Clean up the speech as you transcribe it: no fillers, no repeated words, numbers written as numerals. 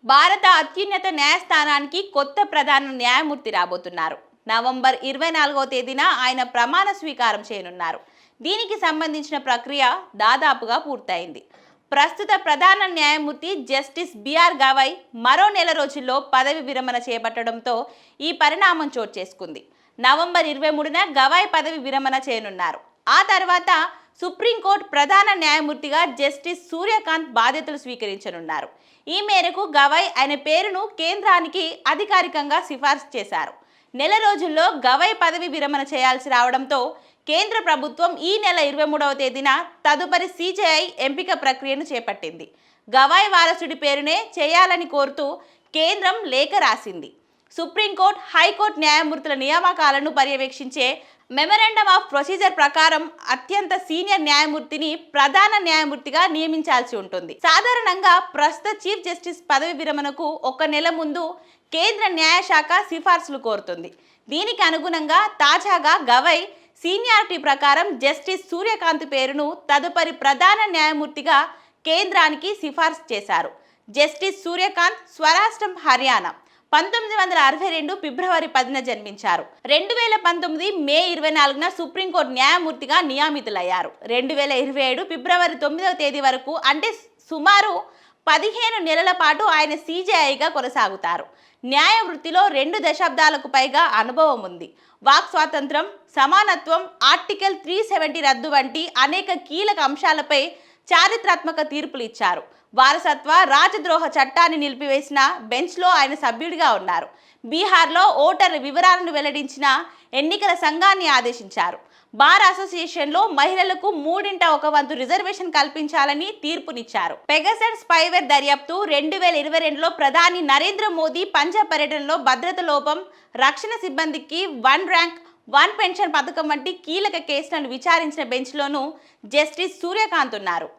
భారత అత్యున్నత న్యాయస్థానానికి కొత్త ప్రధాన న్యాయమూర్తి రాబోతున్నారు. నవంబర్ 24వ తేదీన ఆయన ప్రమాణ స్వీకారం చేయనున్నారు. దీనికి సంబంధించిన ప్రక్రియ దాదాపుగా పూర్తయింది. ప్రస్తుత ప్రధాన న్యాయమూర్తి జస్టిస్ బిఆర్ గవై మరో నెల రోజుల్లో పదవి విరమణ చేపట్టడంతో ఈ పరిణామం చోటు చేసుకుంది. నవంబర్ 23న గవై పదవి విరమణ చేయనున్నారు. ఆ తర్వాత సుప్రీంకోర్టు ప్రధాన న్యాయమూర్తిగా జస్టిస్ సూర్యకాంత్ బాధ్యతలు స్వీకరించనున్నారు. ఈ మేరకు గవై ఆయన పేరును కేంద్రానికి అధికారికంగా సిఫార్సు చేశారు. నెల రోజుల్లో గవై పదవి విరమణ చేయాల్సి రావడంతో కేంద్ర ప్రభుత్వం ఈ నెల 23వ తేదీన తదుపరి సిజేఐ ఎంపిక ప్రక్రియను చేపట్టింది. గవై వారసుడి పేరునే చేయాలని కోరుతూ కేంద్రం లేఖ రాసింది. సుప్రీంకోర్టు, హైకోర్టు న్యాయమూర్తుల నియామకాలను పర్యవేక్షించే మెమరాండమ్ ఆఫ్ ప్రొసీజర్ ప్రకారం అత్యంత సీనియర్ న్యాయమూర్తిని ప్రధాన న్యాయమూర్తిగా నియమించాల్సి ఉంటుంది. సాధారణంగా ప్రస్తుత చీఫ్ జస్టిస్ పదవి విరమణకు ఒక నెల ముందు కేంద్ర న్యాయశాఖ సిఫార్సులు కోరుతుంది. దీనికి అనుగుణంగా తాజాగా గవై సీనియారిటీ ప్రకారం జస్టిస్ సూర్యకాంత్ పేరును తదుపరి ప్రధాన న్యాయమూర్తిగా కేంద్రానికి సిఫార్సు చేశారు. జస్టిస్ సూర్యకాంత్ స్వరాష్ట్రం హర్యానా. 1962 ఫిబ్రవరి 10న జన్మించారు. 2019 మే 24న సుప్రీంకోర్టు న్యాయమూర్తిగా నియమితులయ్యారు. 2027 ఫిబ్రవరి 9వ తేదీ వరకు, అంటే సుమారు 15 నెలల పాటు ఆయన సిజేఐగా కొనసాగుతారు. న్యాయ వృత్తిలో 2 దశాబ్దాలకు పైగా అనుభవం ఉంది. వాక్ స్వాతంత్రం, సమానత్వం, ఆర్టికల్ 370 రద్దు వంటి అనేక కీలక అంశాలపై చారిత్రాత్మక తీర్పులు ఇచ్చారు. వారసత్వ రాజద్రోహ చట్టాన్ని నిలిపివేసిన బెంచ్లో ఆయన సభ్యుడిగా ఉన్నారు. బీహార్లో ఓటర్ వివరాలను వెల్లడించిన ఎన్నికల సంఘాన్ని ఆదేశించారు. బార్ అసోసియేషన్లో మహిళలకు 1/3 రిజర్వేషన్ కల్పించాలని తీర్పునిచ్చారు. పెగసస్ స్పైవేర్ దర్యాప్తు 2022లో ప్రధాని నరేంద్ర మోదీ పంజాబ్ పర్యటనలో భద్రత లోపం, రక్షణ సిబ్బందికి 1 ర్యాంక్ 1 పెన్షన్ పథకం వంటి కీలక కేసులను విచారించిన బెంచ్లోనూ జస్టిస్ సూర్యకాంత్ ఉన్నారు.